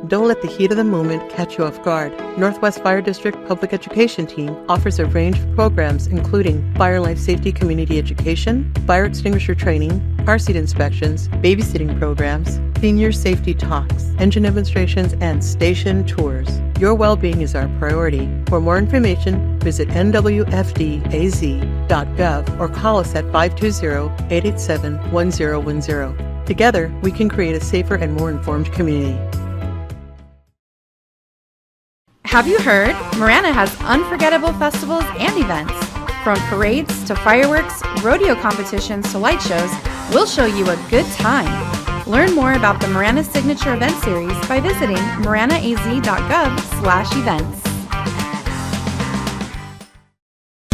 Don't let the heat of the moment catch you off guard. Northwest Fire District Public Education Team offers a range of programs including fire and life safety community education, fire extinguisher training, car seat inspections, babysitting programs, senior safety talks, engine demonstrations, and station tours. Your well-being is our priority. For more information, visit nwfdaz.gov or call us at 520-887-1010. Together, we can create a safer and more informed community. Have you heard? Marana has unforgettable festivals and events. From parades to fireworks, rodeo competitions to light shows, we'll show you a good time. Learn more about the Marana Signature Event Series by visiting maranaz.gov/events.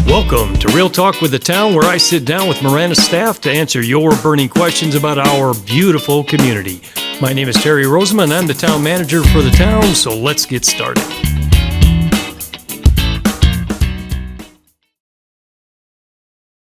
Welcome to Real Talk with the Town, where I sit down with Marana staff to answer your burning questions about our beautiful community. My name is Terry Rozema, and I'm the town manager for the town, so let's get started.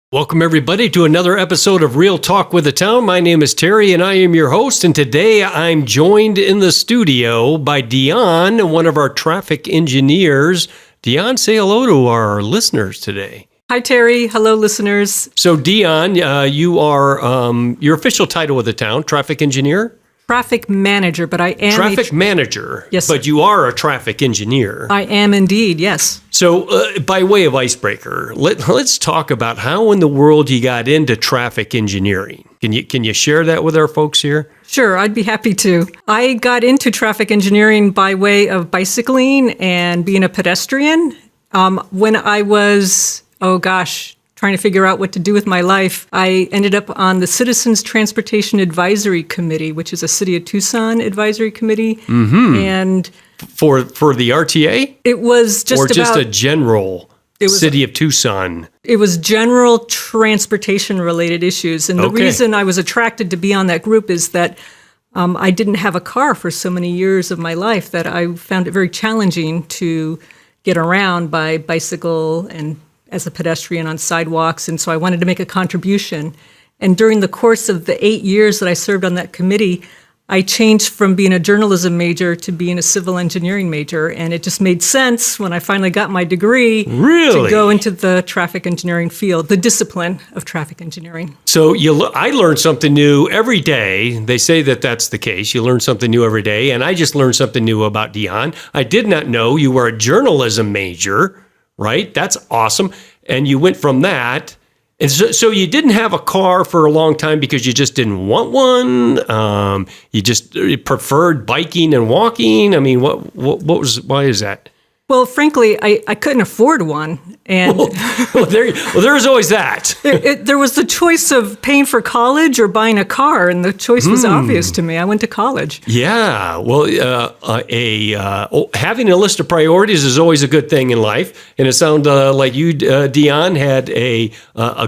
Welcome, everybody, to another episode of Real Talk with the Town. My name is Terry, and I am your host, and today I'm joined in the studio by Diahn, one of our traffic engineers. Diahn, say hello to our listeners today. Hi, Terry. Hello, listeners. So, Diahn, you are your official title with the town, traffic engineer? Traffic manager, but I am traffic manager. Yes, but you are a traffic engineer. I am indeed, yes. So, by way of icebreaker, let's talk about how in the world you got into traffic engineering. Can you share that with our folks here? Sure, I'd be happy to. I got into traffic engineering by way of bicycling and being a pedestrian. When I was, trying to figure out what to do with my life, I ended up on the Citizens Transportation Advisory Committee, which is a City of Tucson advisory committee. Mm-hmm. And for the RTA? It was just a general City of Tucson. It was general transportation related issues. And the reason I was attracted to be on that group is that I didn't have a car for so many years of my life that I found it very challenging to get around by bicycle and as a pedestrian on sidewalks, and so I wanted to make a contribution. And during the course of the 8 years that I served on that committee, I changed from being a journalism major to being a civil engineering major, and it just made sense when I finally got my degree to go into the traffic engineering field, the discipline of traffic engineering. So I learn something new every day. They say that that's the case. You learn something new every day, and I just learned something new about Diahn. I did not know you were a journalism major. Right? That's awesome. And you went from that. And so you didn't have a car for a long time because you just didn't want one. You just preferred biking and walking. I mean, why is that? Well, frankly, I couldn't afford one. And there's always that. There was the choice of paying for college or buying a car, and the choice was obvious to me. I went to college. Yeah, well, having a list of priorities is always a good thing in life, and it sounded like you, Diahn, had a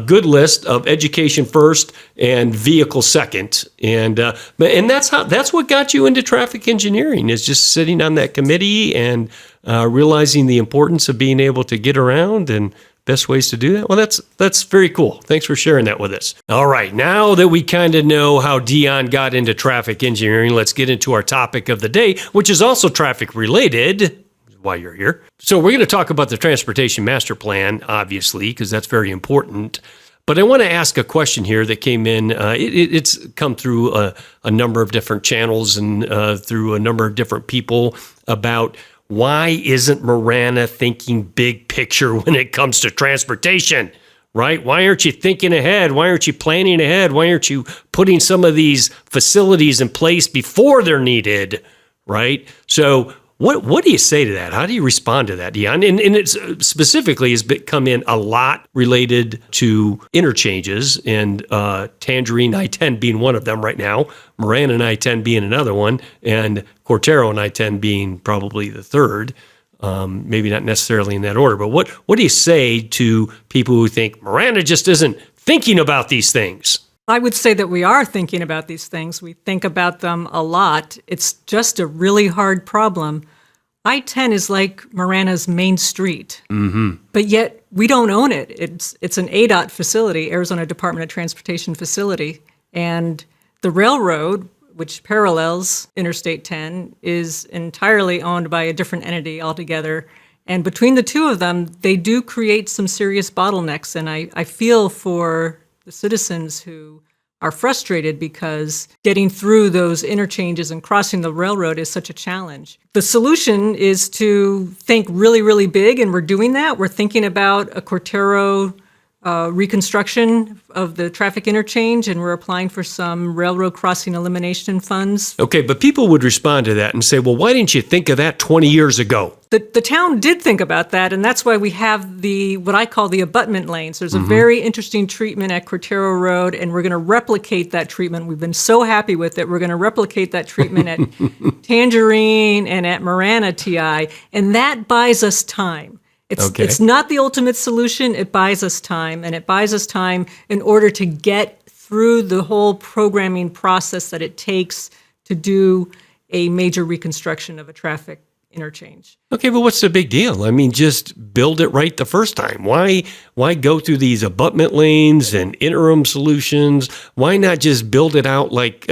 good list of education first and vehicle second, and that's what got you into traffic engineering, is just sitting on that committee and realizing the importance of being able to get around and best ways to do that. Well, that's very cool. Thanks for sharing that with us. All right, now that we kind of know how Diahn got into traffic engineering, let's get into our topic of the day, which is also traffic related. Why you're here. So we're going to talk about the Transportation Master Plan, obviously, because that's very important. But I want to ask a question here that came in. It's come through a number of different channels and through a number of different people about why isn't Marana thinking big picture when it comes to transportation, right? Why aren't you thinking ahead? Why aren't you planning ahead? Why aren't you putting some of these facilities in place before they're needed, right? So what do you say to that? How do you respond to that, Diahn? And it specifically has come in a lot related to interchanges, and Tangerine I-10 being one of them right now, Marana and I-10 being another one, and Cortero and I-10 being probably the third. Maybe not necessarily in that order, but what do you say to people who think Marana just isn't thinking about these things? I would say that we are thinking about these things. We think about them a lot. It's just a really hard problem. I-10 is like Marana's main street, but yet we don't own it. It's an ADOT facility, Arizona Department of Transportation facility, and the railroad, which parallels Interstate 10, is entirely owned by a different entity altogether. And between the two of them, they do create some serious bottlenecks. And I feel for the citizens who are frustrated because getting through those interchanges and crossing the railroad is such a challenge. The solution is to think really, really big, and we're doing that. We're thinking about a Cortero reconstruction of the traffic interchange, and we're applying for some railroad crossing elimination funds. Okay, but people would respond to that and say, well, why didn't you think of that 20 years ago? The town did think about that, and that's why we have what I call the abutment lanes. There's a very interesting treatment at Cortero Road, and we're going to replicate that treatment. We've been so happy with it. We're going to replicate that treatment at Tangerine and at Marana TI, and that buys us time. It's not the ultimate solution. It buys us time, and it buys us time in order to get through the whole programming process that it takes to do a major reconstruction of a traffic interchange. Okay, but what's the big deal? I mean, just build it right the first time. Why go through these abutment lanes and interim solutions? Why not just build it out like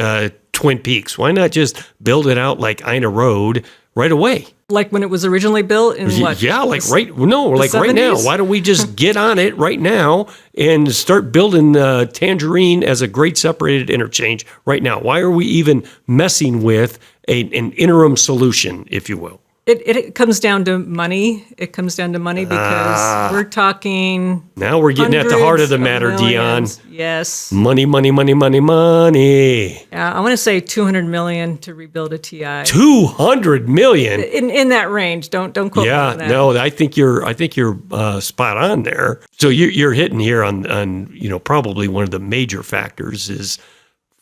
Twin Peaks? Why not just build it out like Ina Road right away? Like when it was originally built in what? Yeah, like right now. Why don't we just get on it right now and start building Tangerine as a grade separated interchange right now? Why are we even messing with an interim solution, if you will? It comes down to money. It comes down to money because we're talking. Now we're getting at the heart of the matter, Diahn. Yes. Money, money, money, money, money. Yeah, I want to say $200 million to rebuild a TI. $200 million in that range. Don't quote me on that. Yeah, no, I think you're spot on there. So you're hitting here on probably one of the major factors is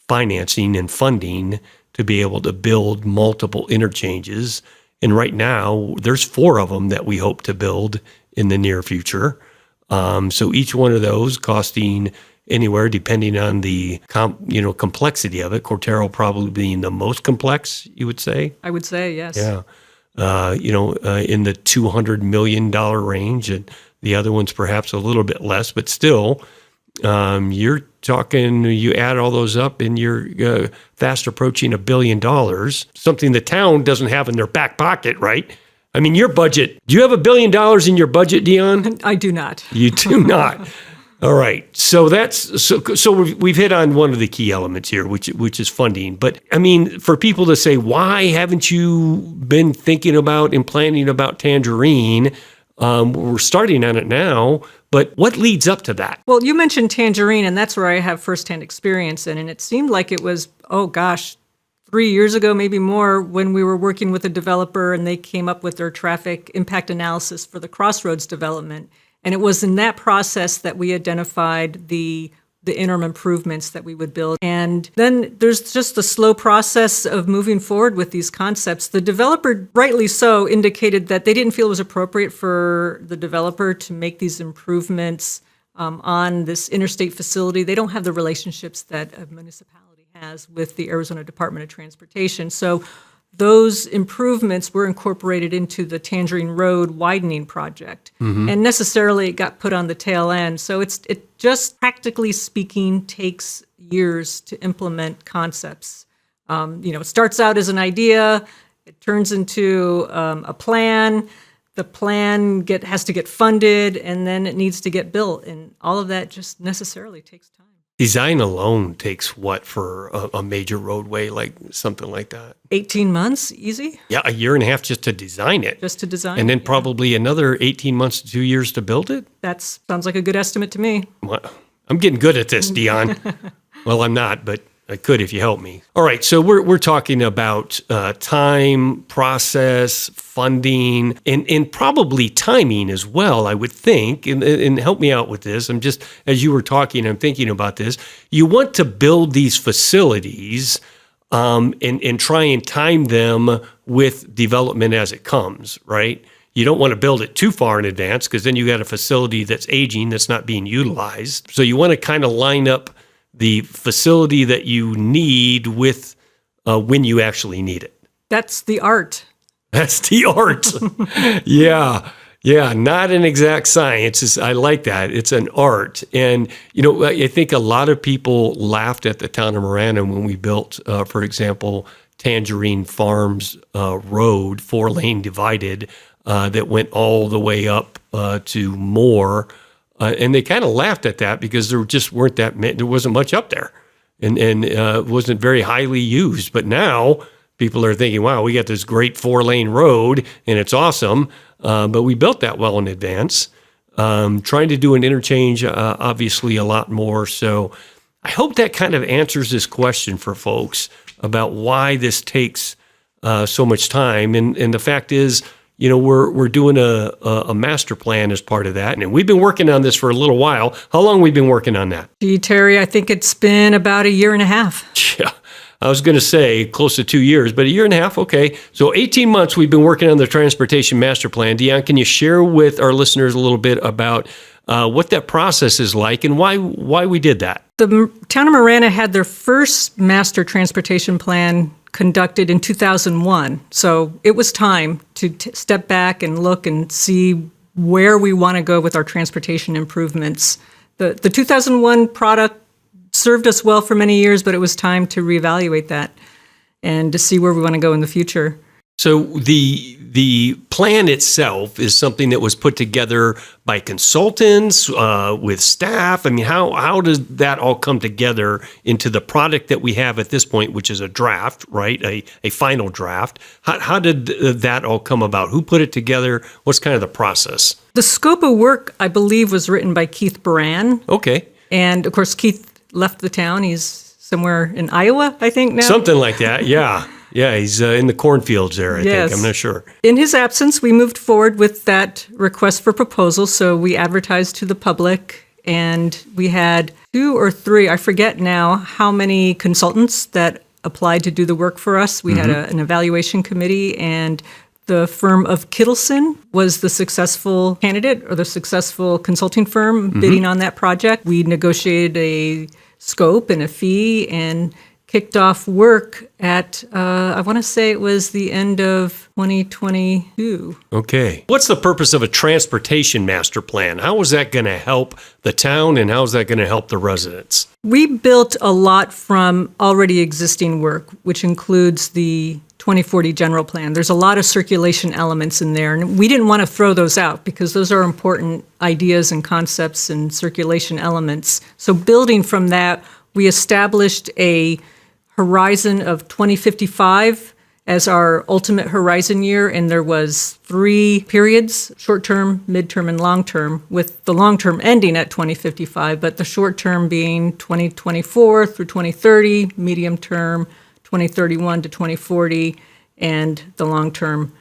financing and funding to be able to build multiple interchanges. And right now, there's 4 of them that we hope to build in the near future. So each one of those costing anywhere, depending on the complexity of it. Cortero probably being the most complex, you would say? I would say, yes. Yeah. In the $200 million range, and the other one's perhaps a little bit less, but still, you're talking, you add all those up and you're fast approaching $1 billion, something the town doesn't have in their back pocket, right? I mean, your budget, do you have $1 billion in your budget, Diahn? I do not. You do not. All right. So we've hit on one of the key elements here, which is funding. But I mean, for people to say, why haven't you been thinking about and planning about Tangerine? We're starting on it now, but what leads up to that? Well, you mentioned Tangerine, and that's where I have firsthand experience in, and it seemed like it was, 3 years ago, maybe more, when we were working with a developer and they came up with their traffic impact analysis for the Crossroads development. And it was in that process that we identified the interim improvements that we would build. And then there's just the slow process of moving forward with these concepts. The developer, rightly so, indicated that they didn't feel it was appropriate for the developer to make these improvements on this interstate facility. They don't have the relationships that a municipality has with the Arizona Department of Transportation. So those improvements were incorporated into the Tangerine Road widening project. Mm-hmm. And necessarily it got put on the tail end. So it just, practically speaking, takes years to implement concepts. It starts out as an idea, it turns into a plan, the plan has to get funded, and then it needs to get built. And all of that just necessarily takes time. Design alone takes what for a major roadway, like something like that? 18 months, easy? Yeah, a year and a half just to design it. And then probably another 18 months to 2 years to build it? That sounds like a good estimate to me. Well, I'm getting good at this, Diahn. Well, I'm not, but I could if you help me. All right, so we're talking about time, process, funding, and probably timing as well, I would think. And help me out with this. I'm just, as you were talking, I'm thinking about this. You want to build these facilities and try and time them with development as it comes, right? You don't want to build it too far in advance because then you got a facility that's aging, that's not being utilized. So you want to kind of line up the facility that you need with when you actually need it. That's the art. That's the art. Yeah. Yeah, not an exact science. I like that. It's an art. And, I think a lot of people laughed at the town of Marana when we built, for example, Tangerine Farms Road, 4-lane divided, that went all the way up to Moore. And they kind of laughed at that because there just weren't there wasn't much up there. And it wasn't very highly used. But now people are thinking, wow, we got this great 4-lane road and it's awesome. But we built that well in advance. Trying to do an interchange, obviously a lot more. So I hope that kind of answers this question for folks about why this takes so much time. And the fact is, we're doing a master plan as part of that. And we've been working on this for a little while. How long have we been working on that? Gee, Terry, I think it's been about a year and a half. Yeah. I was going to say close to 2 years, but a year and a half, okay. So 18 months we've been working on the Transportation Master Plan. Diahn, can you share with our listeners a little bit about what that process is like and why we did that? The town of Marana had their first master transportation plan conducted in 2001. So it was time to step back and look and see where we want to go with our transportation improvements. The 2001 product served us well for many years, but it was time to reevaluate that and to see where we want to go in the future. So the plan itself is something that was put together by consultants with staff. I mean, how does that all come together into the product that we have at this point, which is a draft, right? A final draft. How did that all come about? Who put it together? What's kind of the process? The scope of work, I believe, was written by Keith Baran. Okay. And of course, Keith left the town. He's somewhere in Iowa, I think now. Something like that, yeah. Yeah, he's in the cornfields there, I think. I'm not sure. In his absence, we moved forward with that request for proposal. So we advertised to the public, and we had 2 or 3, I forget now how many consultants that applied to do the work for us. We had an evaluation committee, and the firm of Kittleson was the successful candidate or the successful consulting firm bidding on that project. We negotiated a scope and a fee and kicked off work at, I want to say it was the end of 2022. Okay. What's the purpose of a transportation master plan? How is that going to help the town, and how is that going to help the residents? We built a lot from already existing work, which includes the 2040 general plan. There's a lot of circulation elements in there, and we didn't want to throw those out because those are important ideas and concepts and circulation elements. So building from that, we established a horizon of 2055 as our ultimate horizon year, and there was 3 periods, short-term, mid-term, and long-term, with the long-term ending at 2055, but the short-term being 2024 through 2030, medium-term 2031 to 2040, and the long-term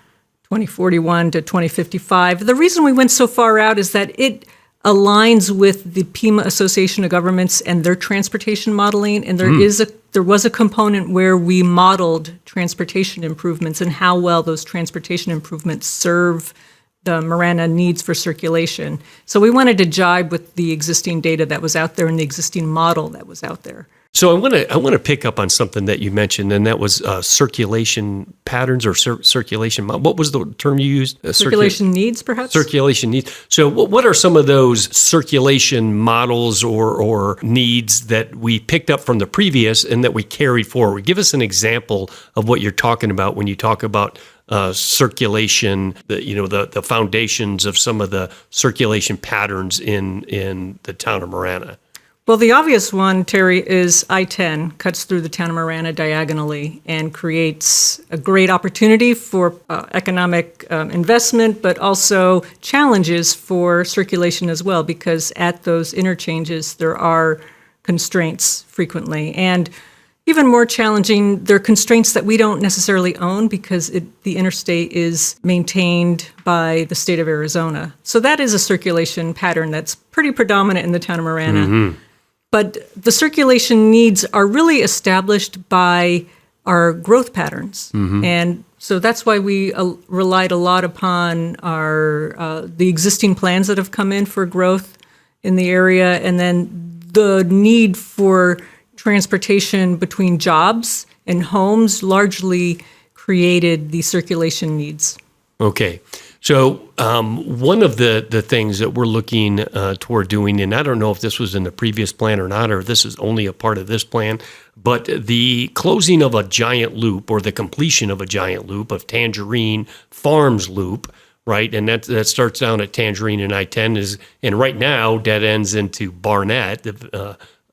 2041 to 2055. The reason we went so far out is that it aligns with the PEMA Association of Governments and their transportation modeling, and there was a component where we modeled transportation improvements and how well those transportation improvements serve the Marana needs for circulation. So we wanted to jibe with the existing data that was out there and the existing model that was out there. So I want to pick up on something that you mentioned, and that was circulation patterns or circulation. What was the term you used? Circulation needs, perhaps? Circulation needs. So what are some of those circulation models or needs that we picked up from the previous and that we carried forward? Give us an example of what you're talking about when you talk about circulation, the foundations of some of the circulation patterns in the town of Marana. Well, the obvious one, Terry, is I-10 cuts through the town of Marana diagonally and creates a great opportunity for economic investment, but also challenges for circulation as well, because at those interchanges, there are constraints frequently. And even more challenging, there are constraints that we don't necessarily own because the interstate is maintained by the state of Arizona. So that is a circulation pattern that's pretty predominant in the town of Marana. But the circulation needs are really established by our growth patterns. And so that's why we relied a lot upon the existing plans that have come in for growth in the area, and then the need for transportation between jobs and homes largely created the circulation needs. Okay. So one of the things that we're looking toward doing, and I don't know if this was in the previous plan or not, or if this is only a part of this plan, but the closing of a giant loop or the completion of a giant loop of Tangerine Farms Loop, right? And that starts down at Tangerine and I-10 and right now dead ends into Barnett,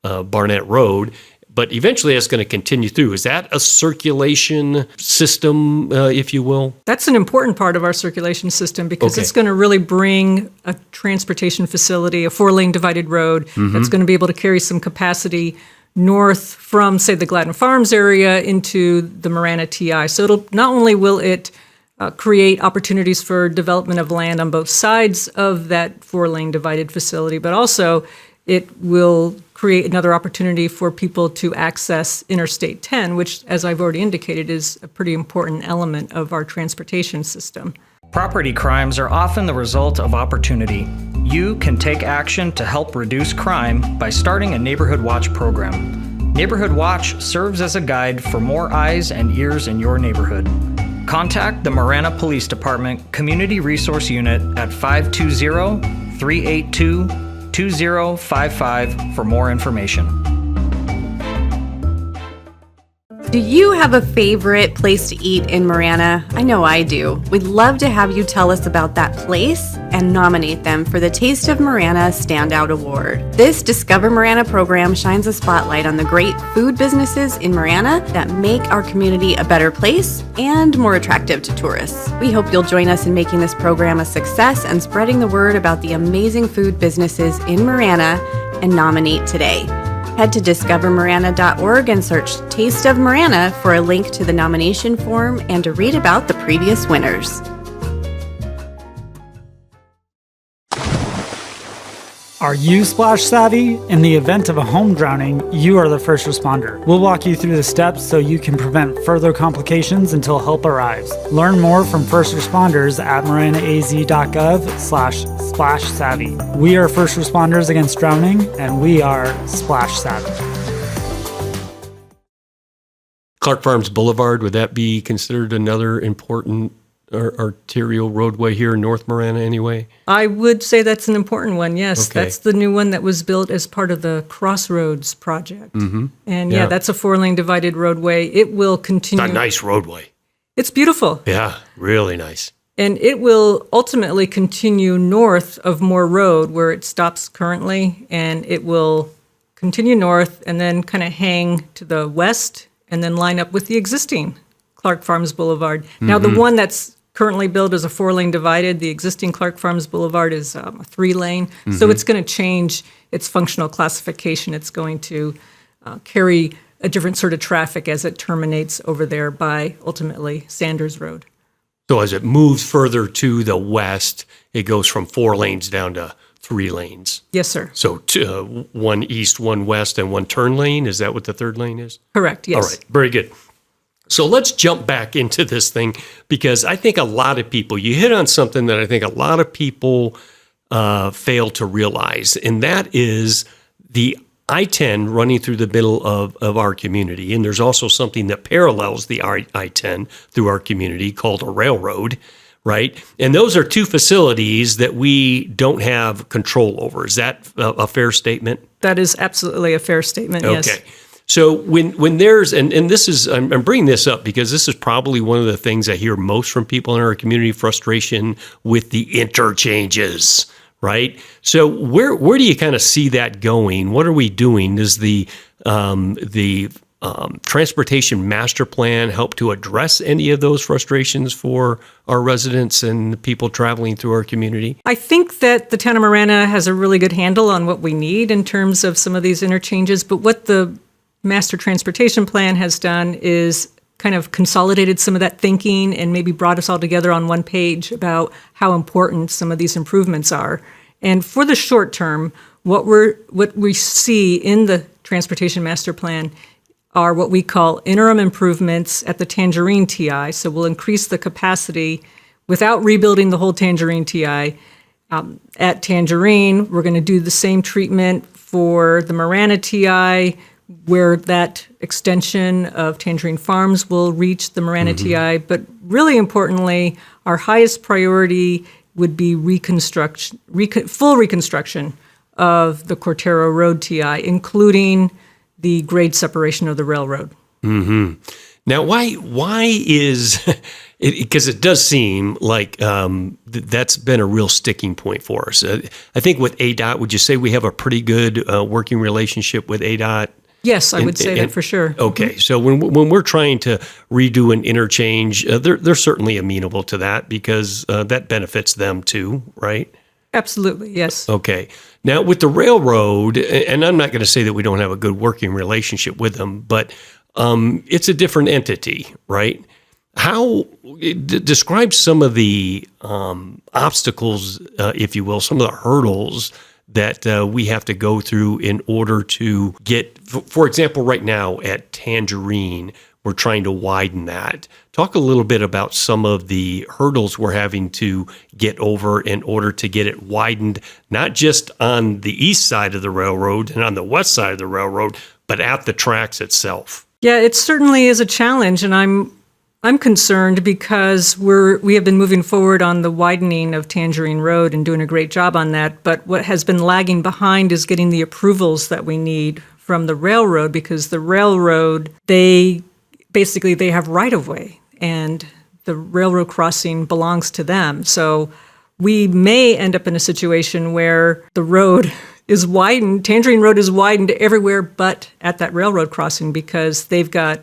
Barnett Road. But eventually that's going to continue through. Is that a circulation system, if you will? That's an important part of our circulation system because it's going to really bring a transportation facility, a 4-lane divided road that's going to be able to carry some capacity north from, say, the Gladden Farms area into the Marana TI. So not only will it create opportunities for development of land on both sides of that 4-lane divided facility, but also it will create another opportunity for people to access Interstate 10, which, as I've already indicated, is a pretty important element of our transportation system. Property crimes are often the result of opportunity. You can take action to help reduce crime by starting a Neighborhood Watch program. Neighborhood Watch serves as a guide for more eyes and ears in your neighborhood. Contact the Marana Police Department Community Resource Unit at 520-382-2055 for more information. Do you have a favorite place to eat in Marana? I know I do. We'd love to have you tell us about that place and nominate them for the Taste of Marana Standout Award. This Discover Marana program shines a spotlight on the great food businesses in Marana that make our community a better place and more attractive to tourists. We hope you'll join us in making this program a success and spreading the word about the amazing food businesses in Marana and nominate today. Head to discovermarana.org and search Taste of Marana for a link to the nomination form and to read about the previous winners. Are you splash savvy? In the event of a home drowning, you are the first responder. We'll walk you through the steps so you can prevent further complications until help arrives. Learn more from first responders at maranaaz.gov/splash savvy. We are first responders against drowning, and we are splash savvy. Clark Farms Boulevard, would that be considered another important arterial roadway here in North Marana anyway? I would say that's an important one, yes. Okay. That's the new one that was built as part of the Crossroads project. And yeah, that's a 4-lane divided roadway. It will continue. It's a nice roadway. It's beautiful. Yeah, really nice. And it will ultimately continue north of Moore Road where it stops currently, and it will continue north and then kind of hang to the west and then line up with the existing Clark Farms Boulevard. Now, the one that's currently built is a 4-lane divided. The existing Clark Farms Boulevard is a 3-lane. So it's going to change its functional classification. It's going to carry a different sort of traffic as it terminates over there by, ultimately, Sanders Road. So as it moves further to the west, it goes from 4 lanes down to 3 lanes. Yes, sir. So one east, one west, and one turn lane. Is that what the 3rd lane is? Correct, yes. All right, very good. So let's jump back into this thing because I think a lot of people, you hit on something that I think a lot of people fail to realize, and that is the I-10 running through the middle of our community. And there's also something that parallels the I-10 through our community called a railroad, right? And those are 2 facilities that we don't have control over. Is that a fair statement? That is absolutely a fair statement, yes. Okay. So when there's, and this is, I'm bringing this up because this is probably one of the things I hear most from people in our community, frustration with the interchanges, right? So where do you kind of see that going? What are we doing? Does the transportation master plan help to address any of those frustrations for our residents and the people traveling through our community? I think that the town of Marana has a really good handle on what we need in terms of some of these interchanges, but what the Master Transportation Plan has done is kind of consolidated some of that thinking and maybe brought us all together on one page about how important some of these improvements are. And for the short term, what we see in the Transportation Master Plan are what we call interim improvements at the Tangerine TI. So we'll increase the capacity without rebuilding the whole Tangerine TI. At Tangerine, we're going to do the same treatment for the Marana TI where that extension of Tangerine Farms will reach the Marana TI. But really importantly, our highest priority would be full reconstruction of the Cortero Road TI, including the grade separation of the railroad. Now, why is it? Because it does seem like that's been a real sticking point for us. I think with ADOT, would you say we have a pretty good working relationship with ADOT? Yes, I would say that for sure. Okay, so when we're trying to redo an interchange, they're certainly amenable to that because that benefits them too, right? Absolutely, yes. Okay. Now, with the railroad, and I'm not going to say that we don't have a good working relationship with them, but it's a different entity, right? How describe some of the obstacles, if you will, some of the hurdles that we have to go through in order to get, for example, right now at Tangerine, we're trying to widen that. Talk a little bit about some of the hurdles we're having to get over in order to get it widened, not just on the east side of the railroad and on the west side of the railroad, but at the tracks itself. Yeah, it certainly is a challenge, and I'm concerned because we have been moving forward on the widening of Tangerine Road and doing a great job on that. But what has been lagging behind is getting the approvals that we need from the railroad, because the railroad, they have right-of-way, and the railroad crossing belongs to them. So we may end up in a situation where the road is widened, Tangerine Road is widened everywhere but at that railroad crossing, because they've got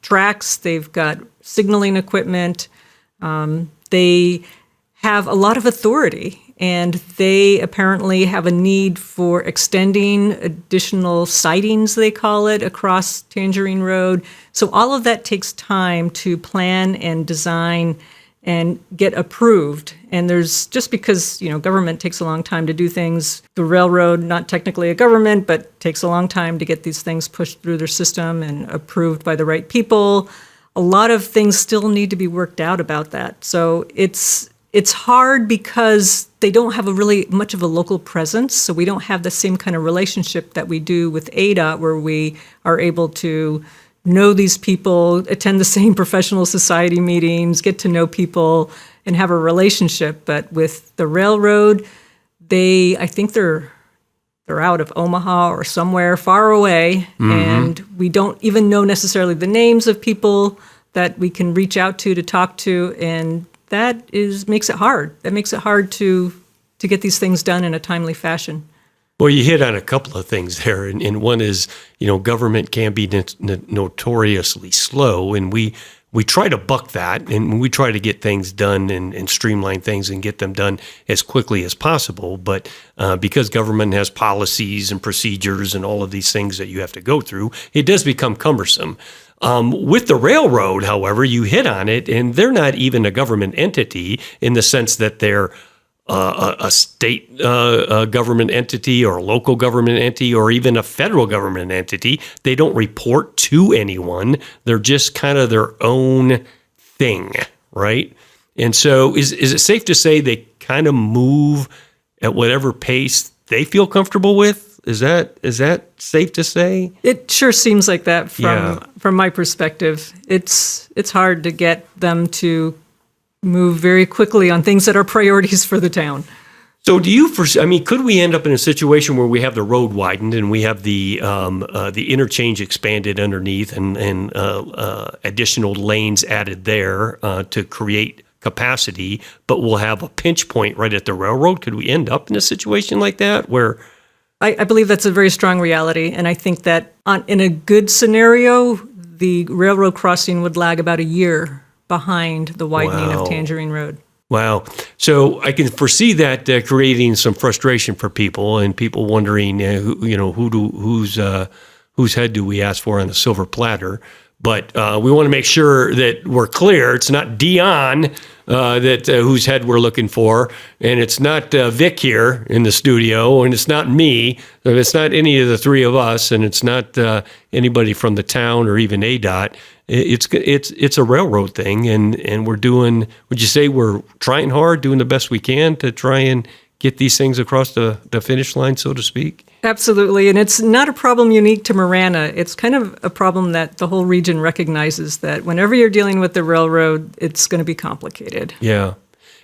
tracks, they've got signaling equipment, they have a lot of authority, and they apparently have a need for extending additional sidings, they call it, across Tangerine Road. So all of that takes time to plan and design and get approved. And there's, just because, government takes a long time to do things, the railroad, not technically a government, but takes a long time to get these things pushed through their system and approved by the right people. A lot of things still need to be worked out about that. So it's hard because they don't have a really much of a local presence, so we don't have the same kind of relationship that we do with ADOT, where we are able to know these people, attend the same professional society meetings, get to know people, and have a relationship. But with the railroad, I think they're out of Omaha or somewhere far away, and we don't even know necessarily the names of people that we can reach out to talk to, and that makes it hard. That makes it hard to get these things done in a timely fashion. Well, you hit on a couple of things there, and one is, government can be notoriously slow, and we try to buck that, and we try to get things done and streamline things and get them done as quickly as possible. But because government has policies and procedures and all of these things that you have to go through, it does become cumbersome. With the railroad, however, you hit on it, and they're not even a government entity in the sense that they're a state government entity or a local government entity or even a federal government entity. They don't report to anyone. They're just kind of their own thing, right? And so is it safe to say they kind of move at whatever pace they feel comfortable with? Is that safe to say? It sure seems like that from my perspective. It's hard to get them to move very quickly on things that are priorities for the town. So do you foresee, could we end up in a situation where we have the road widened and we have the interchange expanded underneath and additional lanes added there to create capacity, but we'll have a pinch point right at the railroad? Could we end up in a situation like that where... I believe that's a very strong reality, and I think that in a good scenario, the railroad crossing would lag about a year behind the widening of Tangerine Road. Wow. So I can foresee that creating some frustration for people and people wondering, whose head do we ask for on the silver platter? But we want to make sure that we're clear. It's not Diahn whose head we're looking for, and it's not Vic here in the studio, and it's not me. It's not any of the three of us, and it's not anybody from the town or even ADOT. It's a railroad thing, and we're doing. Would you say we're trying hard, doing the best we can to try and get these things across the finish line, so to speak? Absolutely. And it's not a problem unique to Marana. It's kind of a problem that the whole region recognizes, that whenever you're dealing with the railroad, it's going to be complicated. Yeah.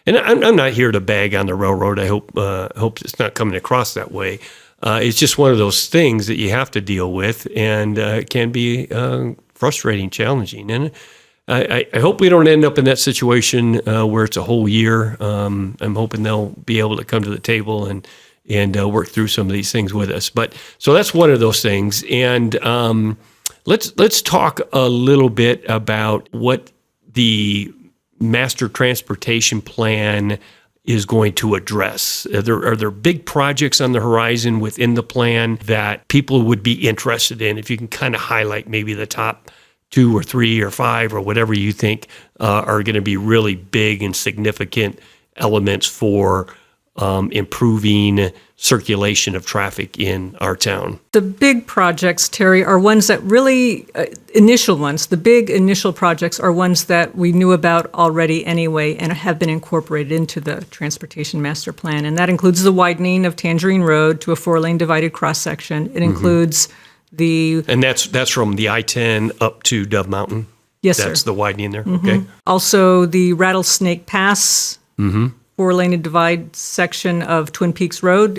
And I'm not here to bag on the railroad. I hope it's not coming across that way. It's just one of those things that you have to deal with, and it can be frustrating, challenging. And I hope we don't end up in that situation where it's a whole year. I'm hoping they'll be able to come to the table and work through some of these things with us. But so that's one of those things. And let's talk a little bit about what the master transportation plan is going to address. Are there big projects on the horizon within the plan that people would be interested in? If you can kind of highlight maybe the top 2 or 3 or 5 or whatever you think are going to be really big and significant elements for improving circulation of traffic in our town. The big projects, Terry, are ones that really, initial ones, the big initial projects are ones that we knew about already anyway and have been incorporated into the Transportation Master Plan. And that includes the widening of Tangerine Road to a 4-lane divided cross-section. It includes And that's from the I-10 up to Dove Mountain? Yes, sir. That's the widening there? Okay. Also, the Rattlesnake Pass 4-lane divide section of Twin Peaks Road,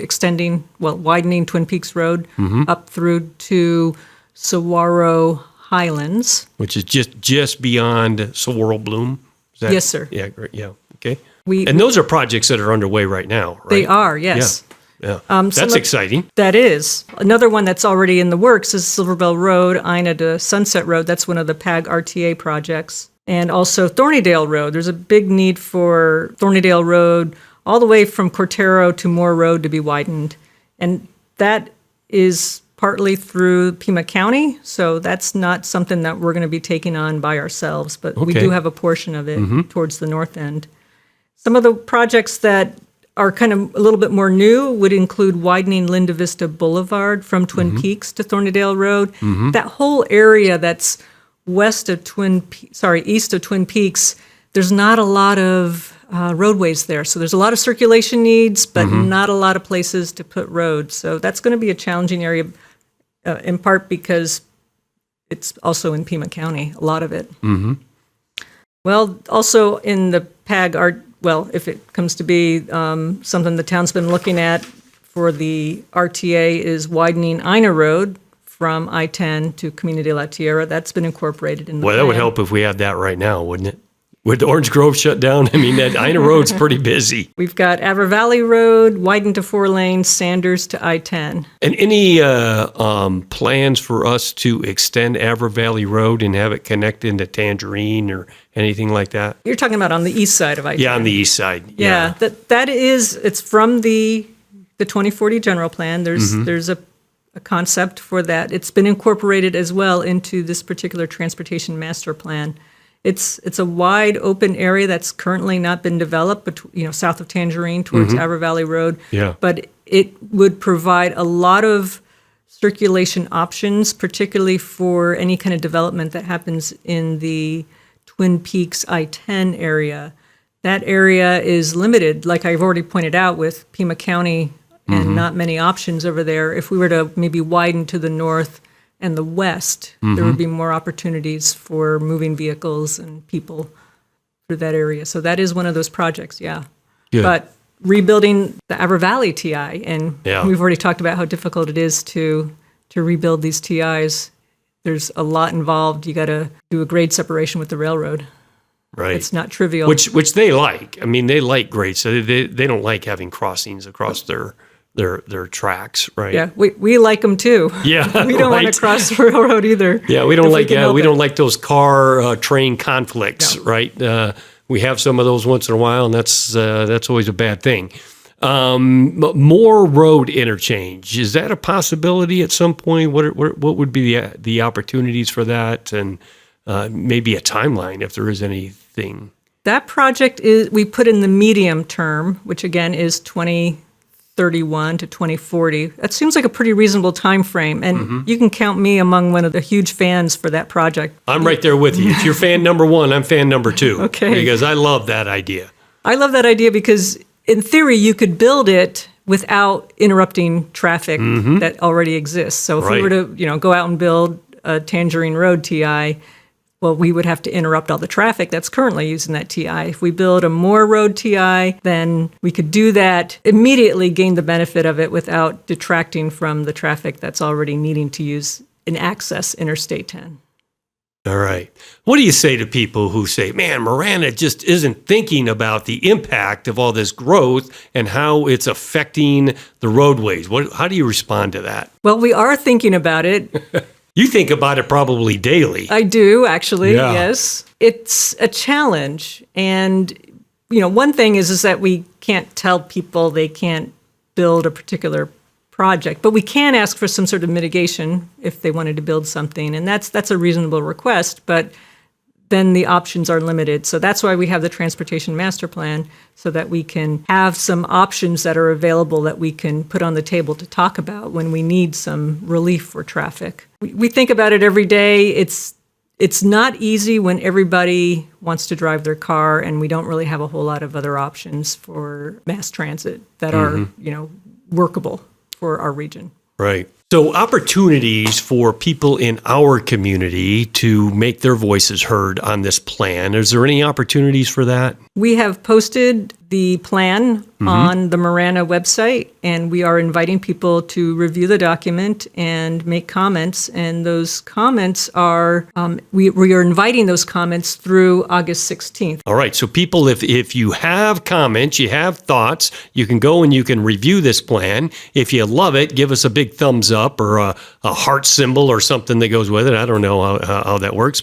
widening Twin Peaks Road up through to Saguaro Highlands. Which is just beyond Saguaro Bloom? Yes, sir. Yeah, great. Yeah, okay. And those are projects that are underway right now, right? They are, yes. Yeah. That's exciting. That is. Another one that's already in the works is Silverbell Road, Ina to Sunset Road. That's one of the PAG RTA projects. And also Thornydale Road. There's a big need for Thornydale Road all the way from Cortero to Moore Road to be widened. And that is partly through Pima County, so that's not something that we're going to be taking on by ourselves, but we do have a portion of it towards the north end. Some of the projects that are kind of a little bit more new would include widening Linda Vista Boulevard from Twin Peaks to Thornydale Road. That whole area that's east of Twin Peaks, there's not a lot of roadways there. So there's a lot of circulation needs, but not a lot of places to put roads. So that's going to be a challenging area, in part because it's also in Pima County, a lot of it. Well, also in the PAG, if it comes to be something the town's been looking at for the RTA is widening Ina Road from I-10 to Camino de la Tierra. That's been incorporated in the plan. That would help if we had that right now, wouldn't it? With Orange Grove shut down, I mean, that Ina Road's pretty busy. We've got Aver Valley Road, widened to 4 lanes, Sanders to I-10. And any plans for us to extend Aver Valley Road and have it connect into Tangerine or anything like that? You're talking about on the east side of I-10. Yeah, on the east side. Yeah, it's from the 2040 general plan. There's a concept for that. It's been incorporated as well into this particular transportation master plan. It's a wide open area that's currently not been developed, but south of Tangerine towards Aver Valley Road. Yeah. But it would provide a lot of circulation options, particularly for any kind of development that happens in the Twin Peaks I-10 area. That area is limited, like I've already pointed out, with Pima County and not many options over there. If we were to maybe widen to the north and the west, there would be more opportunities for moving vehicles and people through that area. So that is one of those projects, yeah. Good. But rebuilding the Aver Valley TI, and we've already talked about how difficult it is to rebuild these TIs. There's a lot involved. You got to do a grade separation with the railroad. Right. It's not trivial. Which they like. I mean, they like grades. So they don't like having crossings across their tracks, right? Yeah, we like them too. Yeah, we don't want to cross the railroad either. Yeah, we don't don't like those car train conflicts, right? We have some of those once in a while, and that's always a bad thing. More road interchange, is that a possibility at some point? What would be the opportunities for that, and maybe a timeline if there is anything? That project we put in the medium term, which again is 2031 to 2040. That seems like a pretty reasonable time frame, and you can count me among one of the huge fans for that project. I'm right there with you. If you're fan number 1, I'm fan number 2. Okay. Because I love that idea. I love that idea because in theory you could build it without interrupting traffic that already exists. So if we were to, go out and build a Tangerine Road TI, well, we would have to interrupt all the traffic that's currently using that TI. If we build a Moore Road TI, then we could do that, immediately gain the benefit of it without detracting from the traffic that's already needing to use and access Interstate 10. All right. What do you say to people who say, man, Marana just isn't thinking about the impact of all this growth and how it's affecting the roadways? How do you respond to that? Well, we are thinking about it. You think about it probably daily. I do, actually, yes. It's a challenge. And, one thing is that we can't tell people they can't build a particular project, but we can ask for some sort of mitigation if they wanted to build something. And that's a reasonable request, but then the options are limited. So that's why we have the Transportation Master Plan, so that we can have some options that are available that we can put on the table to talk about when we need some relief for traffic. We think about it every day. It's not easy when everybody wants to drive their car and we don't really have a whole lot of other options for mass transit that are, workable for our region. Right. So opportunities for people in our community to make their voices heard on this plan. Is there any opportunities for that? We have posted the plan on the Marana website, and we are inviting people to review the document and make comments. And those comments are, we are inviting those comments through August 16th. All right. So people, if you have comments, you have thoughts, you can go and you can review this plan. If you love it, give us a big thumbs up or a heart symbol or something that goes with it. I don't know how that works.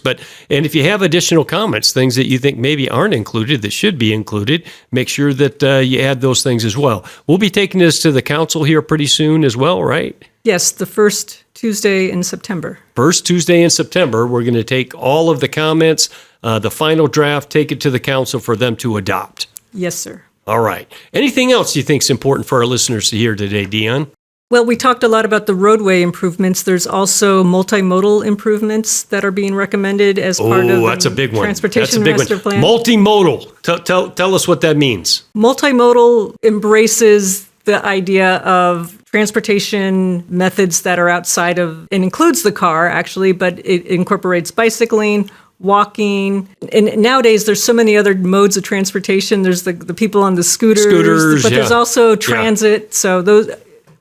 And if you have additional comments, things that you think maybe aren't included that should be included, make sure that you add those things as well. We'll be taking this to the council here pretty soon as well, right? Yes, the first Tuesday in September. First Tuesday in September, we're going to take all of the comments, the final draft, take it to the council for them to adopt. Yes, sir. All right. Anything else you think is important for our listeners to hear today, Diahn? Well, we talked a lot about the roadway improvements. There's also multimodal improvements that are being recommended as part of that's a big one. Transportation Master Plan. Multimodal. Tell us what that means. Multimodal embraces the idea of transportation methods that are outside of, and includes the car, actually, but it incorporates bicycling, walking, and nowadays there's so many other modes of transportation. There's the people on the scooters, but there's also transit. So those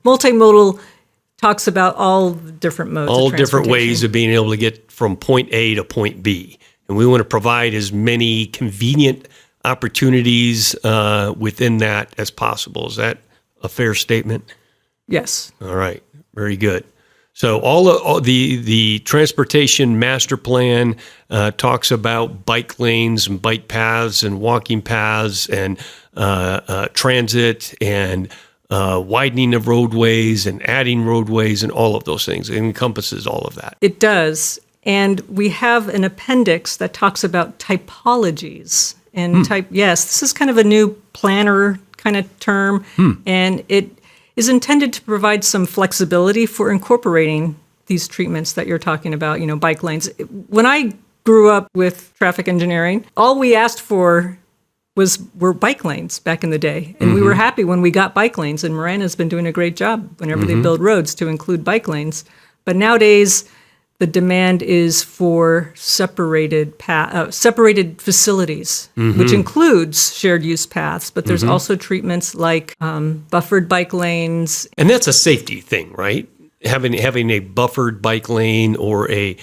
multimodal talks about all different modes of transportation. All different ways of being able to get from point A to point B. And we want to provide as many convenient opportunities within that as possible. Is that a fair statement? Yes. All right. Very good. So all the Transportation Master Plan talks about bike lanes and bike paths and walking paths and transit and widening of roadways and adding roadways and all of those things. It encompasses all of that. It does. And we have an appendix that talks about typologies. And this is kind of a new planner kind of term. And it is intended to provide some flexibility for incorporating these treatments that you're talking about, bike lanes. When I grew up with traffic engineering, all we asked for were bike lanes back in the day. And we were happy when we got bike lanes. And Marana's been doing a great job whenever they build roads to include bike lanes. But nowadays, the demand is for separated facilities, which includes shared use paths. But there's also treatments like buffered bike lanes. And that's a safety thing, right? Having a buffered bike lane or a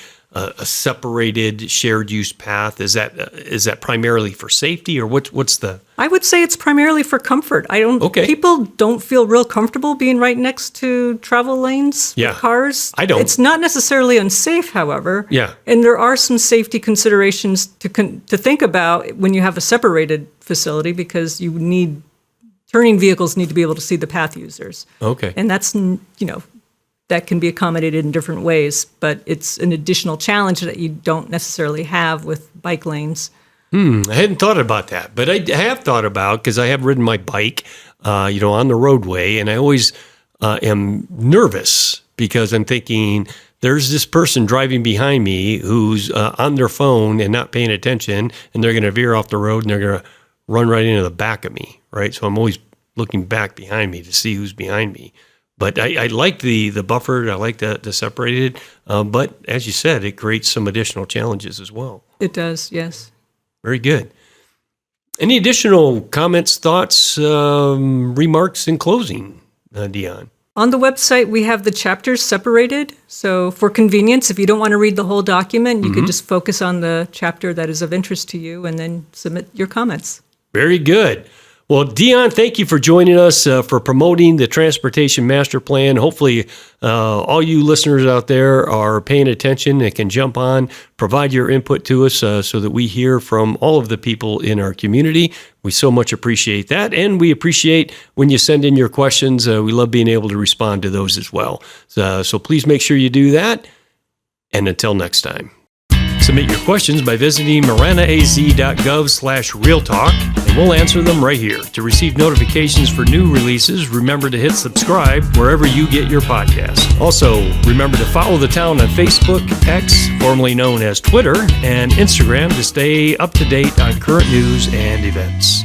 separated shared use path, is that primarily for safety, or what's the? I would say it's primarily for comfort. People don't feel real comfortable being right next to travel lanes with cars. I don't. It's not necessarily unsafe, however. Yeah. And there are some safety considerations to think about when you have a separated facility, because turning vehicles need to be able to see the path users. Okay. And that's that can be accommodated in different ways, but it's an additional challenge that you don't necessarily have with bike lanes. I hadn't thought about that, but I have thought about, because I have ridden my bike, on the roadway, and I always am nervous because I'm thinking there's this person driving behind me who's on their phone and not paying attention, and they're going to veer off the road and they're going to run right into the back of me, right? So I'm always looking back behind me to see who's behind me. But I like the buffered. I like the separated. But as you said, it creates some additional challenges as well. It does, yes. Very good. Any additional comments, thoughts, remarks in closing, Diahn? On the website, we have the chapters separated. So for convenience, if you don't want to read the whole document, you can just focus on the chapter that is of interest to you and then submit your comments. Very good. Well, Diahn, thank you for joining us for promoting the Transportation Master Plan. Hopefully, all you listeners out there are paying attention and can jump on, provide your input to us so that we hear from all of the people in our community. We so much appreciate that, and we appreciate when you send in your questions. We love being able to respond to those as well. So please make sure you do that, and until next time. Submit your questions by visiting maranaaz.gov/realtalk, and we'll answer them right here. To receive notifications for new releases, remember to hit subscribe wherever you get your podcast. Also, remember to follow the town on Facebook, X, formerly known as Twitter, and Instagram to stay up to date on current news and events.